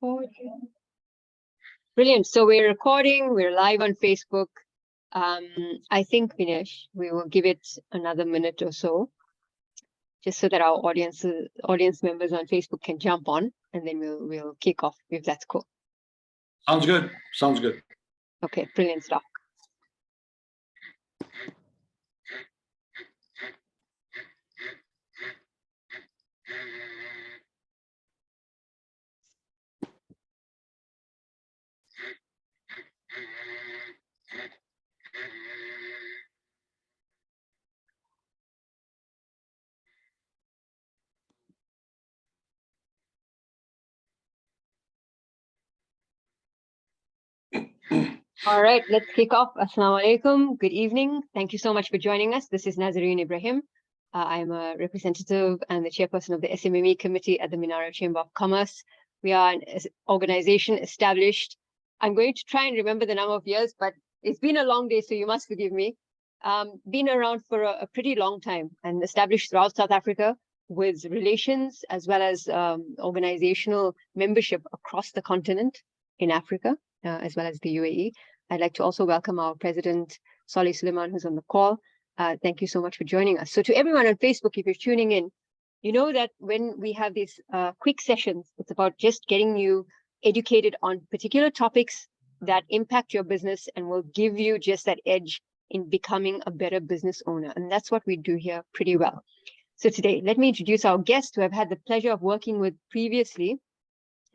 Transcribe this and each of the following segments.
Recording. Brilliant. So we're recording, we're live on Facebook. I think, Vinesh, we will give it another minute or so, just so that our audience members on Facebook can jump on, and then we'll kick off, if that's cool. Sounds good. Sounds good. Okay, brilliant stuff. All right, let's kick off. Assalamu alaikum. Good evening. Thank you so much for joining us. This is Nazareen Ibrahim. I'm a representative and the chairperson of the SMME committee at the Minara Chamber of Commerce. We are an organization established. I'm going to try and remember the number of years, but it's been a long day, so you must forgive me. Been around for a pretty long time and established throughout South Africa with relations as well as organizational membership across the continent in Africa, as well as the UAE. I'd like to also welcome our president, Solly Suleiman, who's on the call. Thank you so much for joining us. So to everyone on Facebook, if you're tuning in, you know that when we have these quick sessions, it's about just getting you educated on particular topics that impact your business and will give you just that edge in becoming a better business owner. And that's what we do here pretty well. So today, let me introduce our guest who I've had the pleasure of working with previously.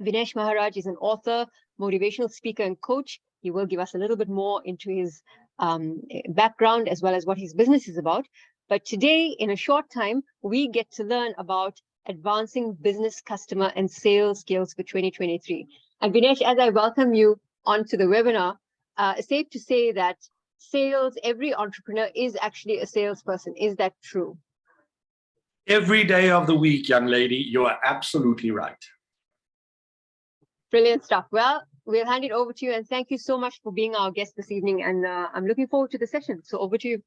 Vinesh Maharaj is an author, motivational speaker, and coach. He will give us a little bit more into his background as well as what his business is about. But today, in a short time, we get to learn about advancing business, customer, and sales skills for 2023. And Vinesh, as I welcome you onto the webinar, safe to say that sales, every entrepreneur is actually a salesperson. Is that true? Every day of the week, young lady, you are absolutely right. Brilliant stuff. Well, we'll hand it over to you, and thank you so much for being our guest this evening. And I'm looking forward to the session. So over to you.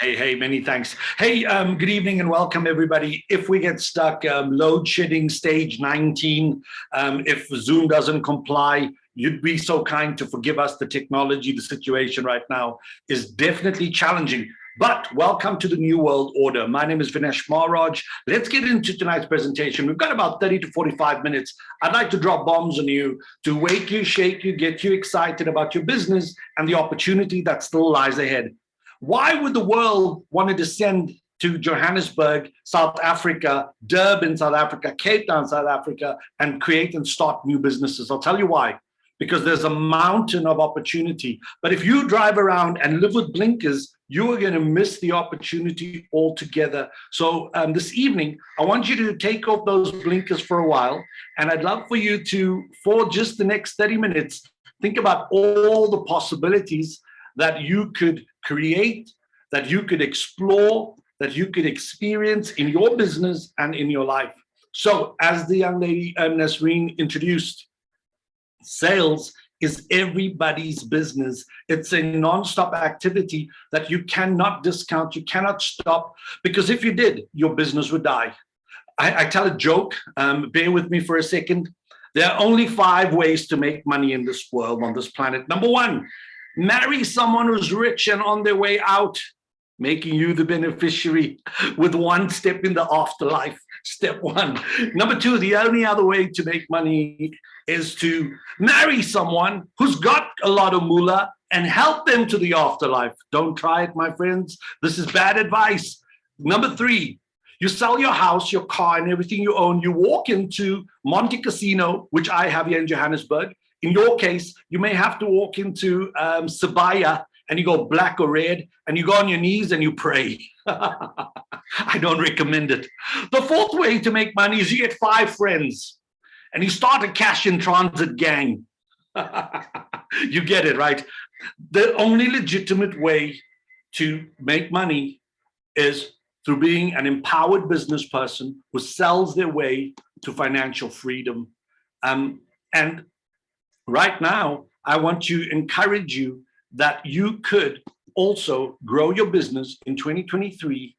Hey, many thanks. Hey, good evening and welcome everybody. If we get stuck, load shedding stage 19, if Zoom doesn't comply, you'd be so kind to forgive us. The technology, the situation right now is definitely challenging. But welcome to the New World Order. My name is Vinesh Maharaj. Let's get into tonight's presentation. We've got about 30 to 45 minutes. I'd like to drop bombs on you to wake you, shake you, get you excited about your business and the opportunity that still lies ahead. Why would the world want to descend to Johannesburg, South Africa, Durban, South Africa, Cape Town, South Africa, and create and start new businesses? I'll tell you why. Because there's a mountain of opportunity. But if you drive around and live with blinkers, you are going to miss the opportunity altogether. So this evening, I want you to take off those blinkers for a while. And I'd love for you to, for just the next 30 minutes, think about all the possibilities that you could create, that you could explore, that you could experience in your business and in your life. So as the young lady Nasreen introduced, sales is everybody's business. It's a non-stop activity that you cannot discount, you cannot stop, because if you did, your business would die. I tell a joke, bear with me for a second. There are only 5 ways to make money in this world, on this planet. Number 1, marry someone who's rich and on their way out, making you the beneficiary with 1 step in the afterlife. Step 1. Number 2, the only other way to make money is to marry someone who's got a lot of moolah and help them to the afterlife. Don't try it, my friends. This is bad advice. Number 3, you sell your house, your car, and everything you own. You walk into Monte Casino, which I have here in Johannesburg. In your case, you may have to walk into Sibaya, and you go black or red, and you go on your knees and you pray. I don't recommend it. The 4th way to make money is you get 5 friends and you start a cash in transit gang. You get it, right? The only legitimate way to make money is through being an empowered business person who sells their way to financial freedom. And right now, I want to encourage you that you could also grow your business in 2023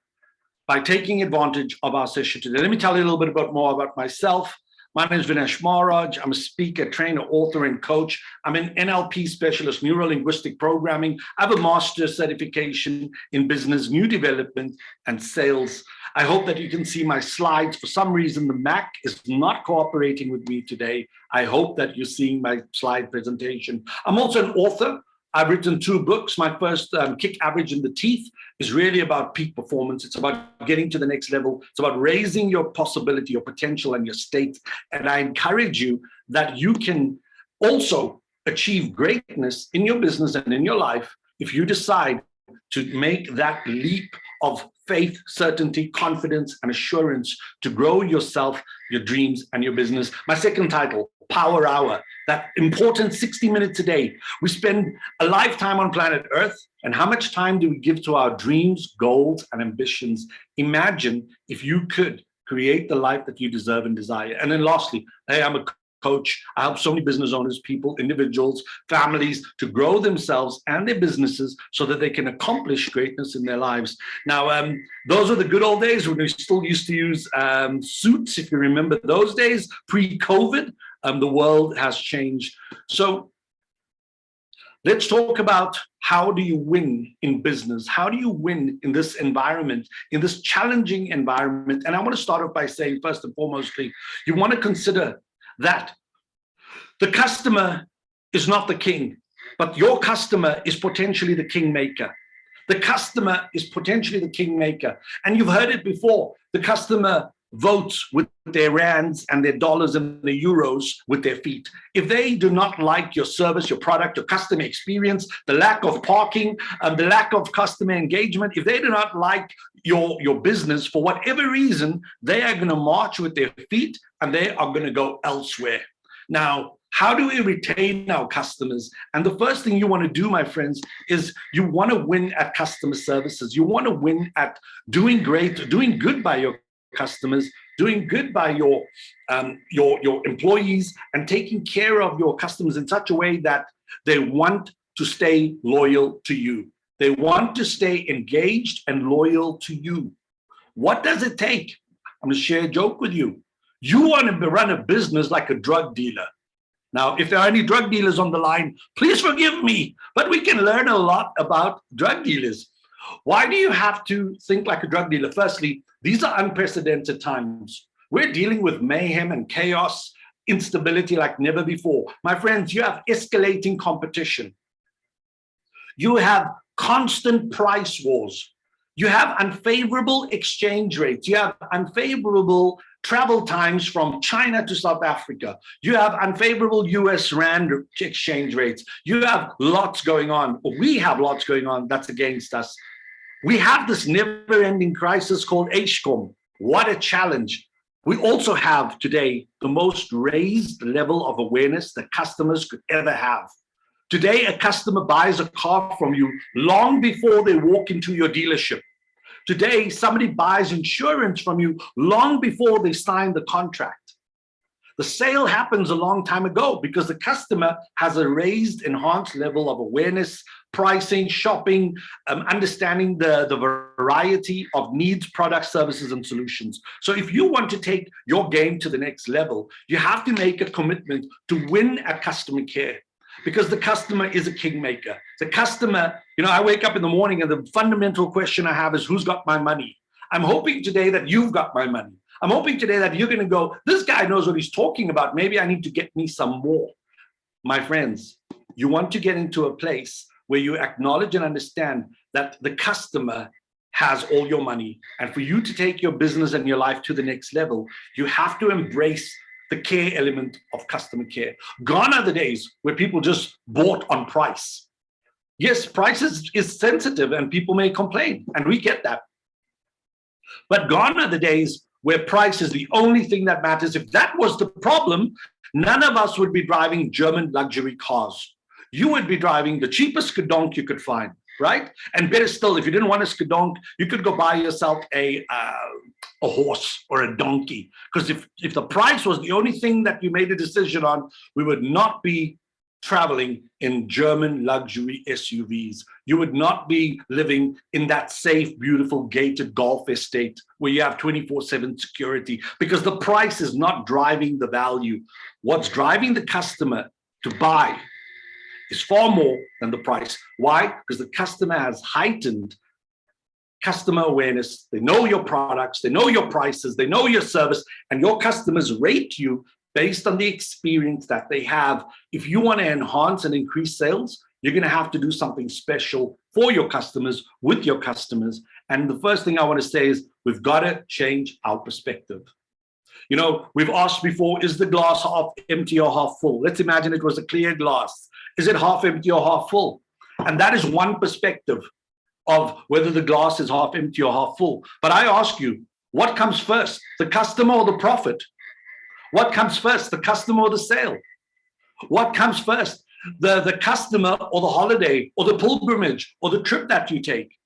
by taking advantage of our session today. Let me tell you a little bit more about myself. My name is Vinesh Maharaj. I'm a speaker, trainer, author, and coach. I'm an NLP specialist, neuro linguistic programming. I have a master's certification in business, new development, and sales. I hope that you can see my slides. For some reason, the Mac is not cooperating with me today. I hope that you're seeing my slide presentation. I'm also an author. I've written 2 books. My first, Kick Average in the Teeth, is really about peak performance. It's about getting to the next level. It's about raising your possibility, your potential, and your state. And I encourage you that you can also achieve greatness in your business and in your life if you decide to make that leap of faith, certainty, confidence, and assurance to grow yourself, your dreams, and your business. My second title, Power Hour, that important 60 minutes a day. We spend a lifetime on planet Earth, and how much time do we give to our dreams, goals, and ambitions? Imagine if you could create the life that you deserve and desire. And then lastly, hey, I'm a coach. I help so many business owners, people, individuals, families to grow themselves and their businesses so that they can accomplish greatness in their lives. Now, those are the good old days when we still used to use suits. If you remember those days, pre-COVID, the world has changed. So let's talk about how do you win in business? How do you win in this environment, in this challenging environment? And I want to start off by saying, first and foremostly, you want to consider that the customer is not the king, but your customer is potentially the kingmaker. The customer is potentially the kingmaker. And you've heard it before. The customer votes with their rands and their dollars and their euros with their feet. If they do not like your service, your product, your customer experience, the lack of parking, the lack of customer engagement, if they do not like your business for whatever reason, they are going to march with their feet and they are going to go elsewhere. Now, how do we retain our customers? And the first thing you want to do, my friends, is you want to win at customer services. You want to win at doing great, doing good by your customers, doing good by your employees, and taking care of your customers in such a way that they want to stay loyal to you. They want to stay engaged and loyal to you. What does it take? I'm going to share a joke with you. You want to run a business like a drug dealer. Now, if there are any drug dealers on the line, please forgive me, but we can learn a lot about drug dealers. Why do you have to think like a drug dealer? Firstly, these are unprecedented times. We're dealing with mayhem and chaos, instability like never before. My friends, you have escalating competition. You have constant price wars. You have unfavorable exchange rates. You have unfavorable travel times from China to South Africa. You have unfavorable US Rand exchange rates. You have lots going on, or we have lots going on that's against us. We have this never-ending crisis called HCOM. What a challenge. We also have today the most raised level of awareness that customers could ever have. Today, a customer buys a car from you long before they walk into your dealership. Today, somebody buys insurance from you long before they sign the contract. The sale happens a long time ago because the customer has a raised, enhanced level of awareness, pricing, shopping, understanding the variety of needs, products, services, and solutions. So if you want to take your game to the next level, you have to make a commitment to win at customer care, because the customer is a kingmaker. The customer, I wake up in the morning and the fundamental question I have is, who's got my money? I'm hoping today that you've got my money. I'm hoping today that you're going to go, this guy knows what he's talking about. Maybe I need to get me some more. My friends, you want to get into a place where you acknowledge and understand that the customer has all your money. And for you to take your business and your life to the next level, you have to embrace the care element of customer care. Gone are the days where people just bought on price. Yes, price is sensitive and people may complain, and we get that. But gone are the days where price is the only thing that matters. If that was the problem, none of us would be driving German luxury cars. You would be driving the cheapest skadonk you could find, right? And better still, if you didn't want a skadonk, you could go buy yourself a horse or a donkey. Because if the price was the only thing that you made a decision on, we would not be traveling in German luxury SUVs. You would not be living in that safe, beautiful gated golf estate where you have 24/7 security, because the price is not driving the value. What's driving the customer to buy is far more than the price. Why? Because the customer has heightened customer awareness. They know your products, they know your prices, they know your service, and your customers rate you based on the experience that they have. If you want to enhance and increase sales, you're going to have to do something special for your customers, with your customers. And the first thing I want to say is we've got to change our perspective. You know, we've asked before, is the glass half empty or half full? Let's imagine it was a clear glass. Is it half empty or half full? And that is one perspective of whether the glass is half empty or half full. But I ask you, what comes first, the customer or the profit? What comes first, the customer or the sale? What comes first, the customer or the holiday or the pilgrimage or the trip that you take?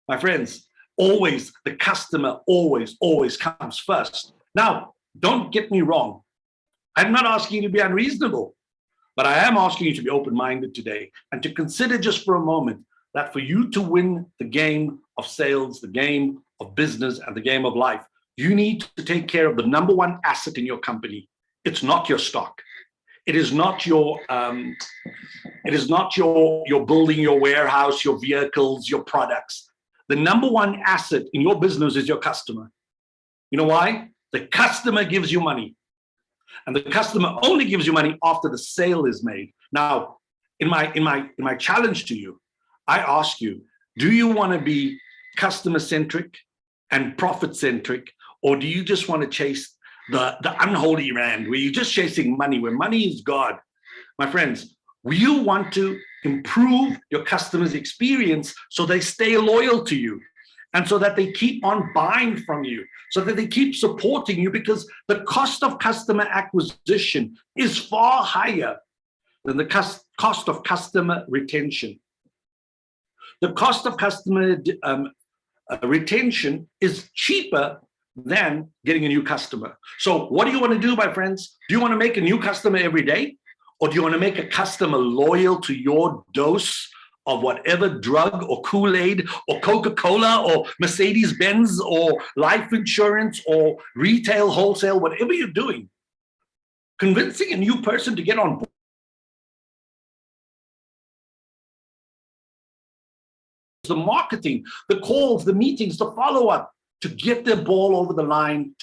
My friends, always the customer always comes first. Now, don't get me wrong. I'm not asking you to be unreasonable, but I am asking you to be open-minded today and to consider just for a moment that for you to win the game of sales, the game of business, and the game of life, you need to take care of the number one asset in your company. It's not your stock. It is not your building, your warehouse, your vehicles, your products. The number one asset in your business is your customer. You know why? The customer gives you money. And the customer only gives you money after the sale is made. Now, in my challenge to you, I ask you, do you want to be customer-centric and profit-centric, or do you just want to chase the unholy rand, where you're just chasing money, where money is God? My friends, you want to improve your customers' experience so they stay loyal to you, and so that they keep on buying from you, so that they keep supporting you, because the cost of customer acquisition is far higher than the cost of customer retention. The cost of customer retention is cheaper than getting a new customer. So what do you want to do, my friends? Do you want to make a new customer every day? Or do you want to make a customer loyal to your dose of whatever drug or Kool-Aid or Coca-Cola or Mercedes-Benz or life insurance or retail, wholesale, whatever you're doing? Convincing a new person to get on board, the marketing, the calls, the meetings, the follow-up, to get the ball over the line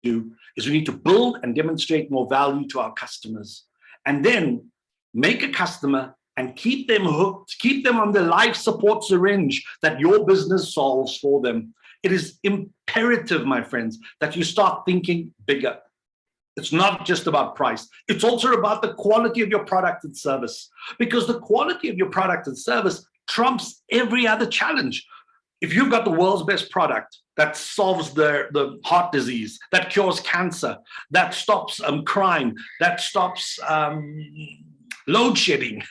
is we need to build and demonstrate more value to our customers, and then make a customer and keep them hooked, keep them on the life support syringe that your business solves for them. It is imperative, my friends, that you start thinking bigger. It's not just about price. It's also about the quality of your product and service, because the quality of your product and service trumps every other challenge. If you've got the world's best product that solves the heart disease, that cures cancer, that stops crime, that stops load shedding,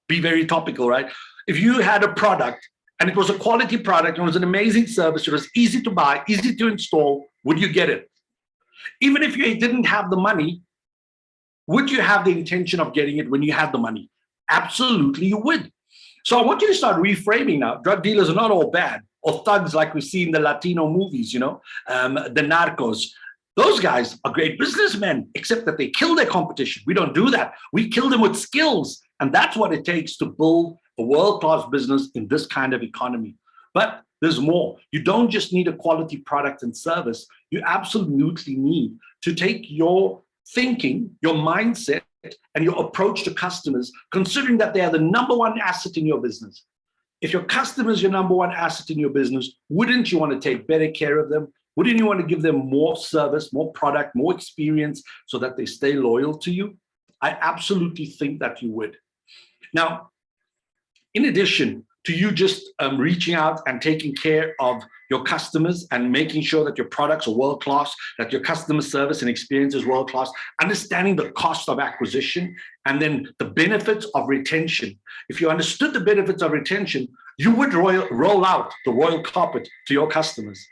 be very topical, right? If you had a product and it was a quality product and it was an amazing service, it was easy to buy, easy to install, would you get it? Even if you didn't have the money, would you have the intention of getting it when you had the money? Absolutely, you would. So I want you to start reframing now. Drug dealers are not all bad, or thugs like we see in the Latino movies, you know, the narcos. Those guys are great businessmen, except that they kill their competition. We don't do that. We kill them with skills. And that's what it takes to build a world-class business in this kind of economy. But there's more. You don't just need a quality product and service. You absolutely need to take your thinking, your mindset, and your approach to customers, considering that they are the number one asset in your business. If your customer is your number one asset in your business, wouldn't you want to take better care of them? Wouldn't you want to give them more service, more product, more experience so that they stay loyal to you? I absolutely think that you would. Now, in addition to you just reaching out and taking care of your customers and making sure that your products are world-class, that your customer service and experience is world-class, understanding the cost of acquisition and then the benefits of retention. If you understood the benefits of retention, you would roll out the royal carpet to your customers.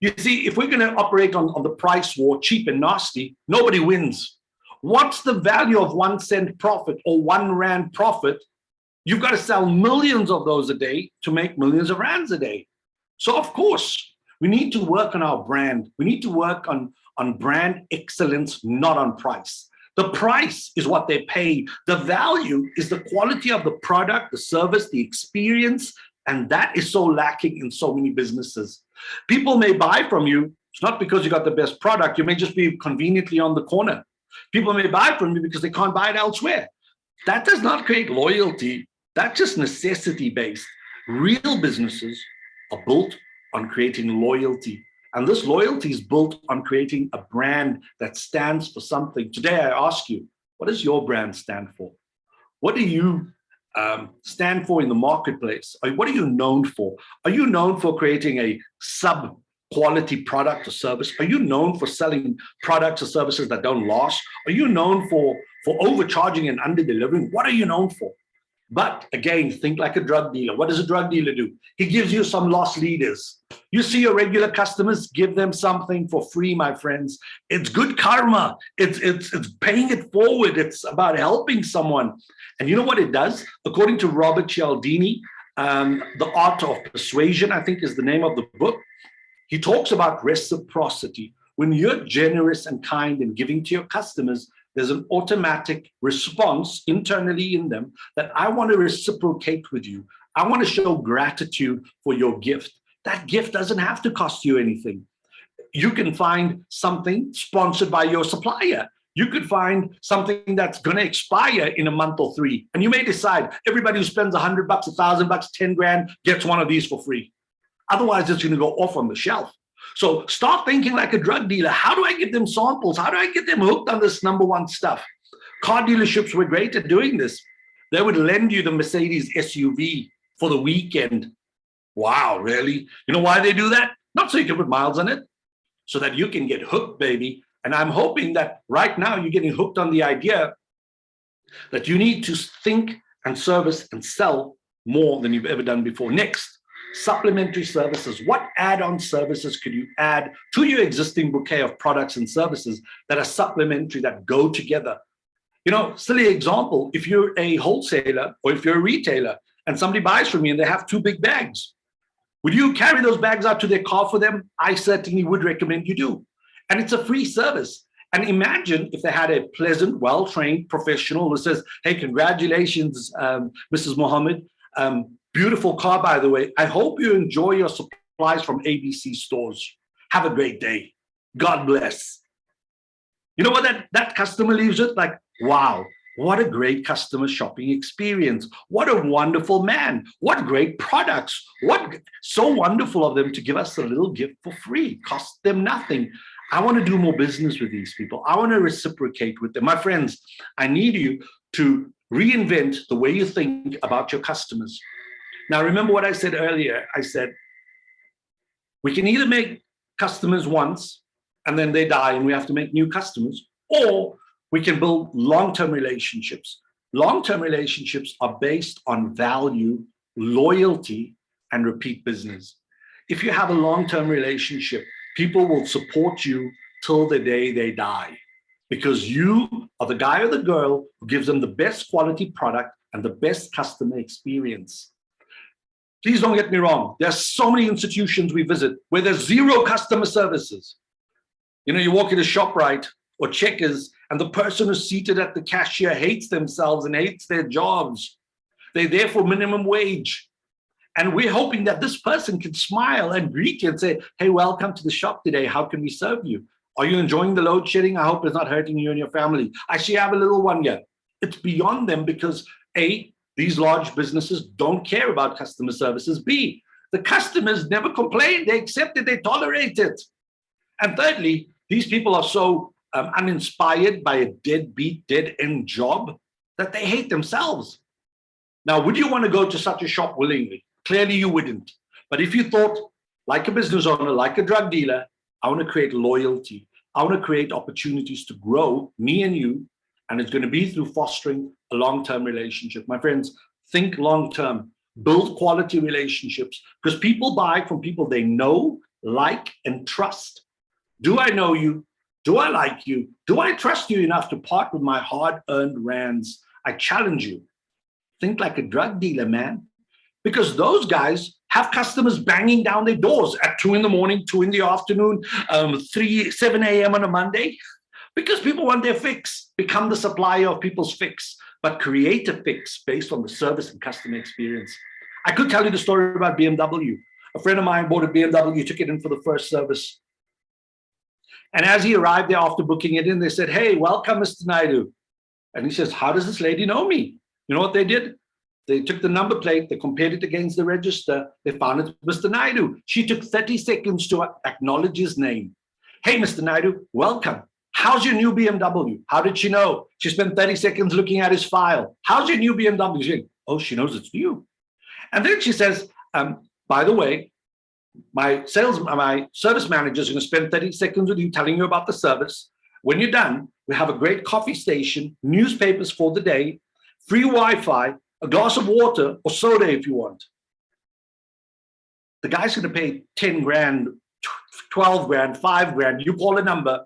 You see, if we're going to operate on the price war, cheap and nasty, nobody wins. What's the value of 1 cent profit or 1 rand profit? You've got to sell millions of those a day to make millions of rands a day. So of course, we need to work on our brand. We need to work on brand excellence, not on price. The price is what they pay. The value is the quality of the product, the service, the experience, and that is so lacking in so many businesses. People may buy from you. It's not because you got the best product. You may just be conveniently on the corner. People may buy from you because they can't buy it elsewhere. That does not create loyalty. That's just necessity based. Real businesses are built on creating loyalty. And this loyalty is built on creating a brand that stands for something. Today, I ask you, what does your brand stand for? What do you stand for in the marketplace? What are you known for? Are you known for creating a sub-quality product or service? Are you known for selling products or services that don't last? Are you known for overcharging and under-delivering? What are you known for? But again, think like a drug dealer. What does a drug dealer do? He gives you some lost leaders. You see your regular customers, give them something for free, my friends. It's good karma. It's paying it forward. It's about helping someone. And you know what it does? According to Robert Cialdini, The Art of Persuasion, I think is the name of the book. He talks about reciprocity. When you're generous and kind and giving to your customers, there's an automatic response internally in them that I want to reciprocate with you. I want to show gratitude for your gift. That gift doesn't have to cost you anything. You can find something sponsored by your supplier. You could find something that's going to expire in a month or 3. And you may decide everybody who spends $100, $1,000, 10 grand gets one of these for free. Otherwise, it's going to go off on the shelf. So start thinking like a drug dealer. How do I get them samples? How do I get them hooked on this number one stuff? Car dealerships were great at doing this. They would lend you the Mercedes SUV for the weekend. Wow, really? You know why they do that? Not so you can put miles on it, so that you can get hooked, baby. And I'm hoping that right now you're getting hooked on the idea that you need to think and service and sell more than you've ever done before. Next, supplementary services. What add-on services could you add to your existing bouquet of products and services that are supplementary, that go together? You know, silly example, if you're a wholesaler or if you're a retailer and somebody buys from you and they have 2 big bags, would you carry those bags out to their car for them? I certainly would recommend you do. And it's a free service. And imagine if they had a pleasant, well-trained professional who says, hey, congratulations, Mrs. Mohammed. Beautiful car, by the way. I hope you enjoy your supplies from ABC stores. Have a great day. God bless. You know what that customer leaves with? Like, wow, what a great customer shopping experience. What a wonderful man. What great products. What so wonderful of them to give us a little gift for free. Cost them nothing. I want to do more business with these people. I want to reciprocate with them. My friends, I need you to reinvent the way you think about your customers. Now, remember what I said earlier. I said, we can either make customers once and then they die and we have to make new customers, or we can build long-term relationships. Long-term relationships are based on value, loyalty, and repeat business. If you have a long-term relationship, people will support you till the day they die, because you are the guy or the girl who gives them the best quality product and the best customer experience. Please don't get me wrong. There's so many institutions we visit where there's 0 customer services. You know, you walk into ShopRite or Checkers and the person who's seated at the cashier hates themselves and hates their jobs. They're there for minimum wage. And we're hoping that this person can smile and greet you and say, hey, welcome to the shop today. How can we serve you? Are you enjoying the load shedding? I hope it's not hurting you and your family. I see you have a little one here. It's beyond them because A, these large businesses don't care about customer services. B, the customers never complain. They accept it. They tolerate it. And thirdly, these people are so uninspired by a deadbeat, dead-end job that they hate themselves. Now, would you want to go to such a shop willingly? Clearly, you wouldn't. But if you thought, like a business owner, like a drug dealer, I want to create loyalty. I want to create opportunities to grow, me and you, and it's going to be through fostering a long-term relationship. My friends, think long-term, build quality relationships, because people buy from people they know, like, and trust. Do I know you? Do I like you? Do I trust you enough to part with my hard-earned rands? I challenge you. Think like a drug dealer, man. Because those guys have customers banging down their doors at 2 in the morning, 2 in the afternoon, 7 a.m. on a Monday, because people want their fix. Become the supplier of people's fix, but create a fix based on the service and customer experience. I could tell you the story about BMW. A friend of mine bought a BMW, took it in for the first service. And as he arrived there after booking it in, they said, "Hey, welcome, Mr. Naidu." And he says, "How does this lady know me?" You know what they did? They took the number plate, they compared it against the register, they found it Mr. Naidu. She took 30 seconds to acknowledge his name. "Hey, Mr. Naidu, welcome. How's your new BMW?" How did she know? She spent 30 seconds looking at his file. "How's your new BMW?" She said, "Oh, she knows it's new." And then she says, "By the way, my service manager is going to spend 30 seconds with you telling you about the service. When you're done, we have a great coffee station, newspapers for the day, free Wi-Fi, a glass of water or soda if you want." The guy's going to pay 10 grand, 12 grand, 5 grand. You call a number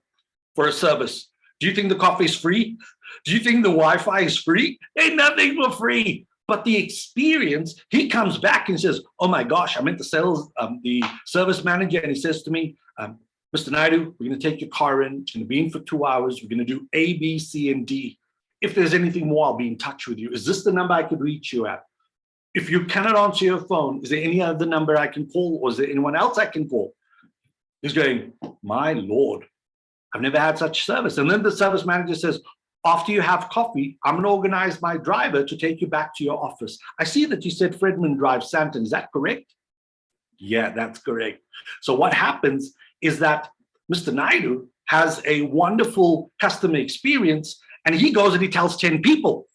for a service. Do you think the coffee is free? Do you think the Wi-Fi is free? Ain't nothing for free. But the experience, he comes back and says, "Oh my gosh, I met the service manager, and he says to me, Mr. Naidu, we're going to take your car in. It's going to be in for 2 hours. We're going to do A, B, C, and D. If there's anything more, I'll be in touch with you. Is this the number I could reach you at? If you cannot answer your phone, is there any other number I can call, or is there anyone else I can call?" He's going, "My Lord, I've never had such service." And then the service manager says, "After you have coffee, I'm going to organize my driver to take you back to your office. I see that you said Fredman Drive, Santon. Is that correct?" "Yeah, that's correct." So what happens is that Mr. Naidu has a wonderful customer experience, and he goes and he tells 10 people.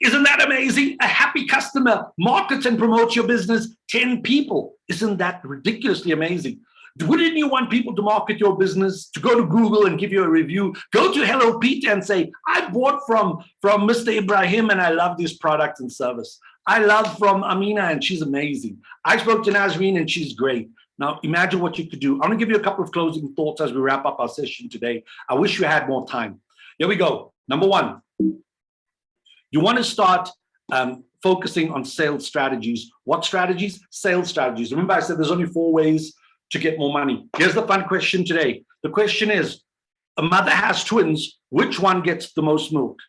Isn't that amazing? A happy customer markets and promotes your business, 10 people. Isn't that ridiculously amazing? Wouldn't you want people to market your business, to go to Google and give you a review? Go to Hello Peter and say, "I bought from Mr. Ibrahim and I love this product and service. I love from Amina and she's amazing. I spoke to Nazreen and she's great." Now, imagine what you could do. I'm going to give you a couple of closing thoughts as we wrap up our session today. I wish we had more time. Here we go. Number one, you want to start focusing on sales strategies. What strategies? Sales strategies. Remember, I said there's only 4 ways to get more money. Here's the fun question today. The question is, a mother has twins, which one gets the most milk?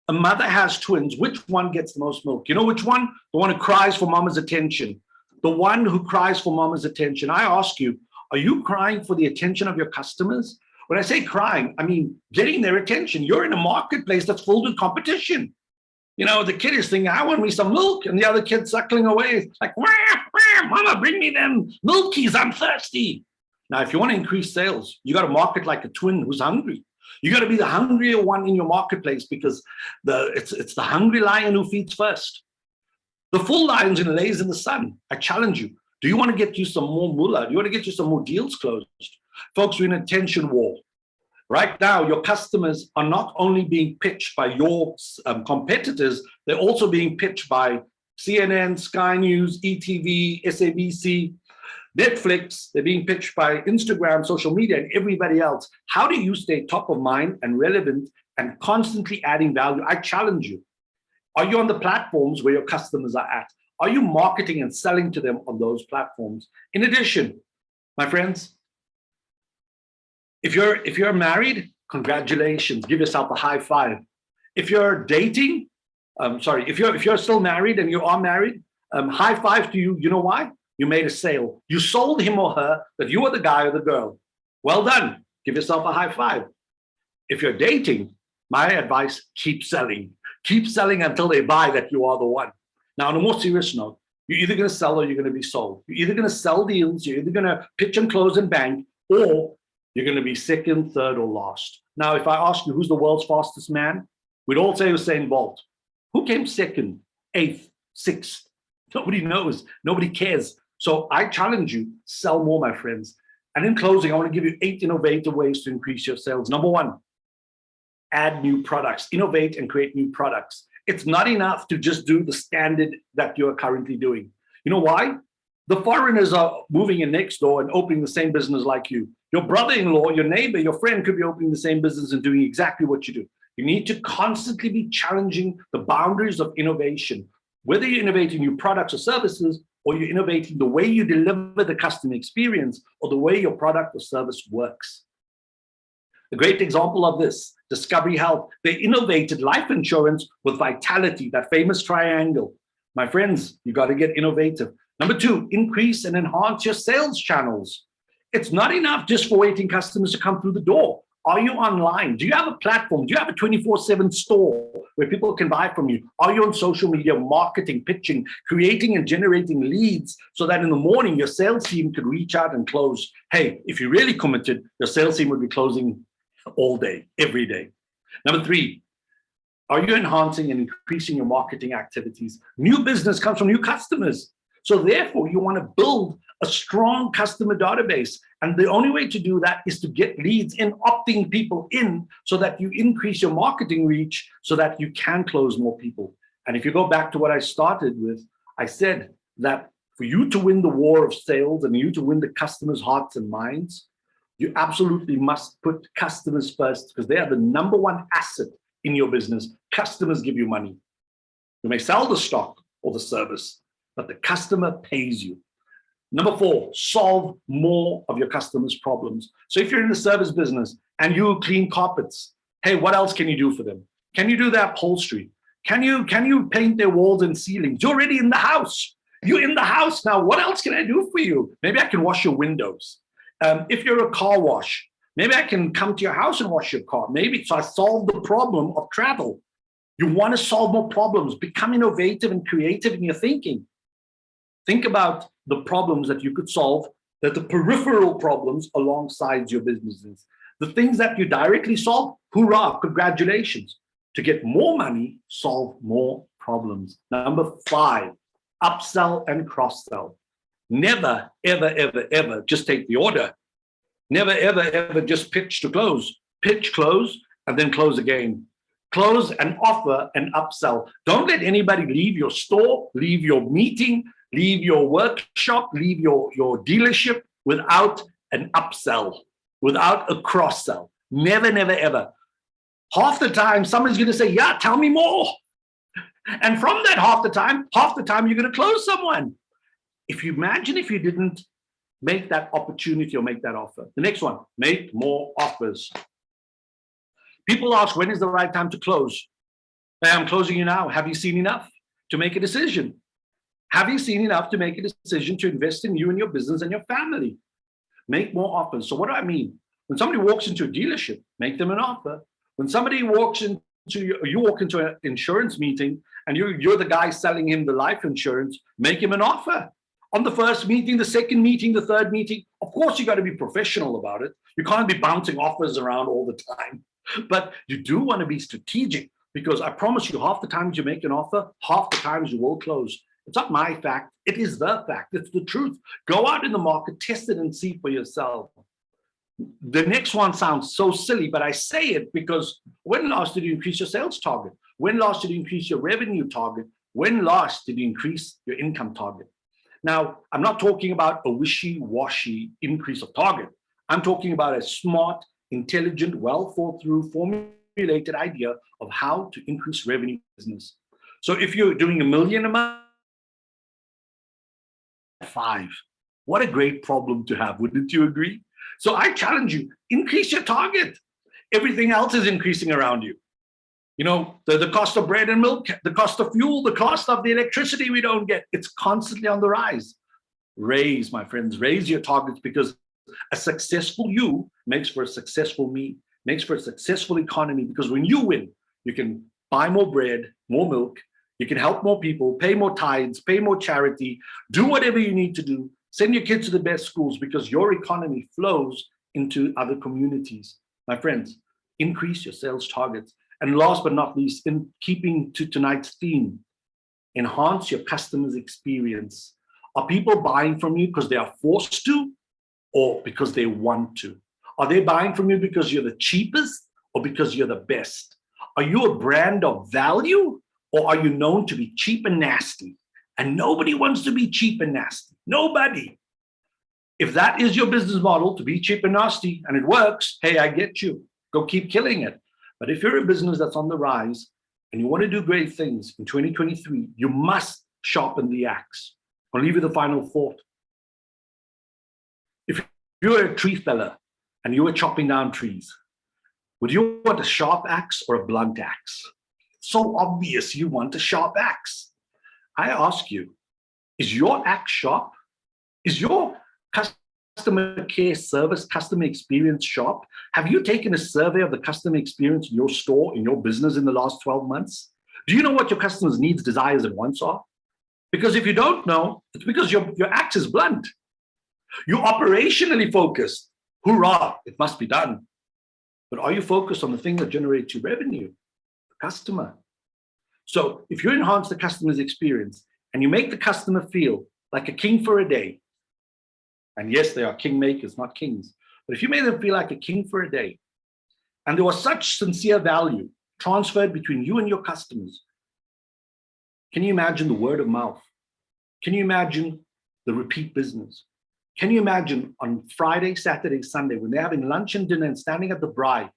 A mother has twins, which one gets the most milk? You know which one? The one who cries for mama's attention. The one who cries for mama's attention. I ask you, are you crying for the attention of your customers? When I say crying, I mean getting their attention. You're in a marketplace that's filled with competition. You know, the kid is thinking, "I want me some milk," and the other kid's suckling away, like, "Wah, wah, mama, bring me them milkies, I'm thirsty." Now, if you want to increase sales, you got to market like a twin who's hungry. You got to be the hungrier one in your marketplace, because it's the hungry lion who feeds first. The full lion's and lays in the sun. I challenge you. Do you want to get you some more mullah? Do you want to get you some more deals closed? Folks, we're in a attention war. Right now, your customers are not only being pitched by your competitors, they're also being pitched by CNN, Sky News, ETV, SABC, Netflix. They're being pitched by Instagram, social media, and everybody else. How do you stay top of mind and relevant and constantly adding value? I challenge you. Are you on the platforms where your customers are at? Are you marketing and selling to them on those platforms? In addition, my friends, if you're married, congratulations, give yourself a high five. If you're dating, if you're still married and you are married, high five to you. You know why? You made a sale. You sold him or her that you are the guy or the girl. Well done. Give yourself a high five. If you're dating, my advice, keep selling. Keep selling until they buy that you are the one. Now, on a more serious note, you're either going to sell or you're going to be sold. You're either going to sell deals, you're either going to pitch and close and bank, or you're going to be second, third, or last. Now, if I ask you who's the world's fastest man, we'd all say Usain Bolt. Who came second, eighth, sixth? Nobody knows. Nobody cares. So I challenge you, sell more, my friends. And in closing, I want to give you 8 innovative ways to increase your sales. Number 1, add new products. Innovate and create new products. It's not enough to just do the standard that you're currently doing. You know why? The foreigners are moving in next door and opening the same business like you. Your brother-in-law, your neighbor, your friend could be opening the same business and doing exactly what you do. You need to constantly be challenging the boundaries of innovation, whether you're innovating new products or services, or you're innovating the way you deliver the customer experience or the way your product or service works. A great example of this, Discovery Health. They innovated life insurance with Vitality, that famous triangle. My friends, you got to get innovative. Number two, increase and enhance your sales channels. It's not enough just for waiting customers to come through the door. Are you online? Do you have a platform? Do you have a 24/7 store where people can buy from you? Are you on social media marketing, pitching, creating and generating leads so that in the morning your sales team could reach out and close? Hey, if you're really committed, your sales team would be closing all day, every day. Number three, are you enhancing and increasing your marketing activities? New business comes from new customers. So therefore, you want to build a strong customer database. And the only way to do that is to get leads in, opting people in so that you increase your marketing reach so that you can close more people. And if you go back to what I started with, I said that for you to win the war of sales and you to win the customers' hearts and minds, you absolutely must put customers first because they are the number one asset in your business. Customers give you money. You may sell the stock or the service, but the customer pays you. Number four, solve more of your customers' problems. So if you're in the service business and you clean carpets, hey, what else can you do for them? Can you do their upholstery? Can you paint their walls and ceilings? You're already in the house. You're in the house now. What else can I do for you? Maybe I can wash your windows. If you're a car wash, maybe I can come to your house and wash your car. Maybe so I solve the problem of travel. You want to solve more problems. Become innovative and creative in your thinking. Think about the problems that you could solve, that the peripheral problems alongside your businesses. The things that you directly solve, hoorah, congratulations. To get more money, solve more problems. Number five, upsell and cross-sell. Never, ever, ever, ever just take the order. Never, ever, ever just pitch to close. Pitch, close, and then close again. Close and offer and upsell. Don't let anybody leave your store, leave your meeting, leave your workshop, leave your dealership without an upsell, without a cross-sell. Never, never, ever. Half the time, someone's going to say, yeah, tell me more. And from that half the time you're going to close someone. If you imagine if you didn't make that opportunity or make that offer. The next one, make more offers. People ask, when is the right time to close? Hey, I'm closing you now. Have you seen enough to make a decision? Have you seen enough to make a decision to invest in you and your business and your family? Make more offers. So what do I mean? When somebody walks into a dealership, make them an offer. When somebody walks into, you walk into an insurance meeting and you're the guy selling him the life insurance, make him an offer. On the first meeting, the second meeting, the third meeting, of course, you got to be professional about it. You can't be bouncing offers around all the time, but you do want to be strategic because I promise you, half the times you make an offer, half the times you will close. It's not my fact. It is the fact. It's the truth. Go out in the market, test it and see for yourself. The next one sounds so silly, but I say it because when last did you increase your sales target? When last did you increase your revenue target? When last did you increase your income target? Now, I'm not talking about a wishy-washy increase of target. I'm talking about a smart, intelligent, well thought through, formulated idea of how to increase revenue business. So if you're doing $1 million a month, 5, what a great problem to have, wouldn't you agree? So I challenge you, increase your target. Everything else is increasing around you. You know, the cost of bread and milk, the cost of fuel, the cost of the electricity we don't get, it's constantly on the rise. Raise, my friends, raise your targets because a successful you makes for a successful me, makes for a successful economy because when you win, you can buy more bread, more milk, you can help more people, pay more tithes, pay more charity, do whatever you need to do, send your kids to the best schools because your economy flows into other communities. My friends, increase your sales targets. And last but not least, in keeping to tonight's theme, enhance your customers' experience. Are people buying from you because they are forced to or because they want to? Are they buying from you because you're the cheapest or because you're the best? Are you a brand of value or are you known to be cheap and nasty? And nobody wants to be cheap and nasty. Nobody. If that is your business model, to be cheap and nasty, and it works, hey, I get you. Go keep killing it. But if you're a business that's on the rise and you want to do great things in 2023, you must sharpen the axe. I'll leave you the final thought. If you're a tree feller and you were chopping down trees, would you want a sharp axe or a blunt axe? So obvious you want a sharp axe. I ask you, is your axe sharp? Is your customer care service, customer experience sharp? Have you taken a survey of the customer experience in your store, in your business in the last 12 months? Do you know what your customers' needs, desires, and wants are? Because if you don't know, it's because your axe is blunt. You're operationally focused. Hoorah, it must be done. But are you focused on the thing that generates you revenue? The customer. So if you enhance the customer's experience and you make the customer feel like a king for a day, and yes, they are king makers, not kings, but if you made them feel like a king for a day, and there was such sincere value transferred between you and your customers, can you imagine the word of mouth? Can you imagine the repeat business? Can you imagine on Friday, Saturday, Sunday, when they're having lunch and dinner and standing at the braai,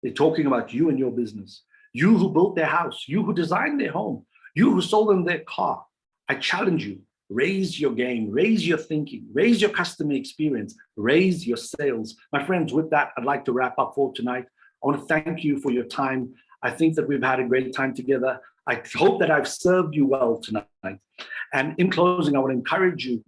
they're talking about you and your business, you who built their house, you who designed their home, you who sold them their car. I challenge you, raise your game, raise your thinking, raise your customer experience, raise your sales. My friends, with that, I'd like to wrap up for tonight. I want to thank you for your time. I think that we've had a great time together. I hope that I've served you well tonight. And in closing, I want to encourage you,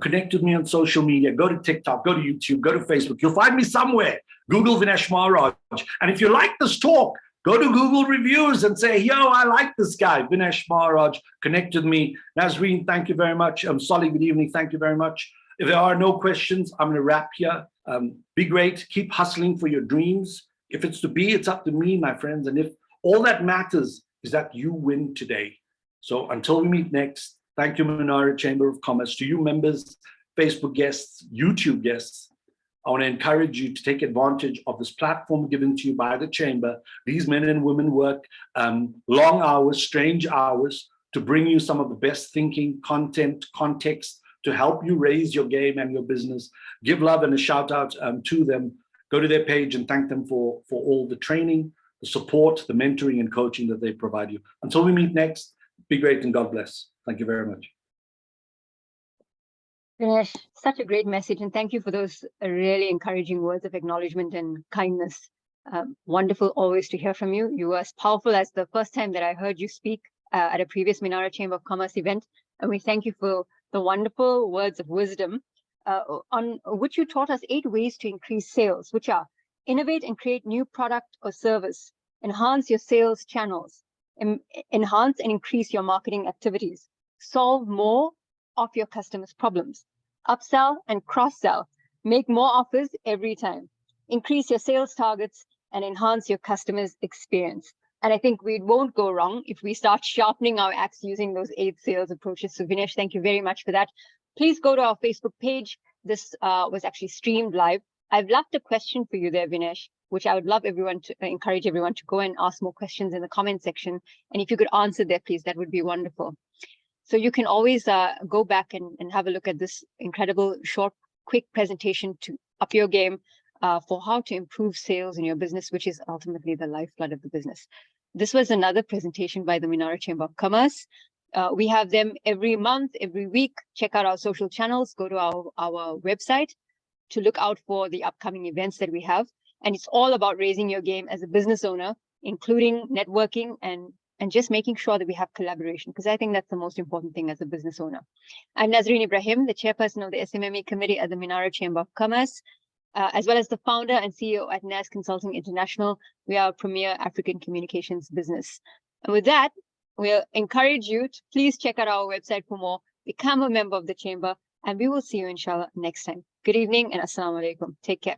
connect with me on social media, go to TikTok, go to YouTube, go to Facebook. You'll find me somewhere. Google Vinesh Maharaj. And if you like this talk, go to Google reviews and say, yo, I like this guy, Vinesh Maharaj. Connect with me. Nazreen, thank you very much. Solly, good evening. Thank you very much. If there are no questions, I'm going to wrap here. Be great. Keep hustling for your dreams. If it's to be, it's up to me, my friends. And if all that matters is that you win today. So until we meet next, thank you, Menara Chamber of Commerce. To you members, Facebook guests, YouTube guests, I want to encourage you to take advantage of this platform given to you by the Chamber. These men and women work long hours, strange hours, to bring you some of the best thinking, content, context, to help you raise your game and your business. Give love and a shout out to them. Go to their page and thank them for all the training, the support, the mentoring and coaching that they provide you. Until we meet next, be great and God bless. Thank you very much. Vinesh, such a great message, and thank you for those really encouraging words of acknowledgement and kindness. Wonderful always to hear from you. You were as powerful as the first time that I heard you speak at a previous Menara Chamber of Commerce event, and we thank you for the wonderful words of wisdom on which you taught us 8 ways to increase sales, which are innovate and create new product or service, enhance your sales channels, enhance and increase your marketing activities, solve more of your customers' problems, upsell and cross-sell, make more offers every time, increase your sales targets, and enhance your customers' experience. And I think we won't go wrong if we start sharpening our axe using those 8 sales approaches. So Vinesh, thank you very much for that. Please go to our Facebook page. This was actually streamed live. I've left a question for you there, Vinesh, which I would love everyone to encourage everyone to go and ask more questions in the comment section. And if you could answer there, please, that would be wonderful. So you can always go back and have a look at this incredible, short, quick presentation to up your game for how to improve sales in your business, which is ultimately the lifeblood of the business. This was another presentation by the Menara Chamber of Commerce. We have them every month, every week. Check out our social channels, go to our website to look out for the upcoming events that we have. And it's all about raising your game as a business owner, including networking and just making sure that we have collaboration, because I think that's the most important thing as a business owner. I'm Nazreen Ibrahim, the chairperson of the SMME committee at the Menara Chamber of Commerce, as well as the founder and CEO at NAS Consulting International. We are a premier African communications business. And with that, we'll encourage you to please check out our website for more, become a member of the chamber, and we will see you inshallah next time. Good evening and assalamu alaikum. Take care.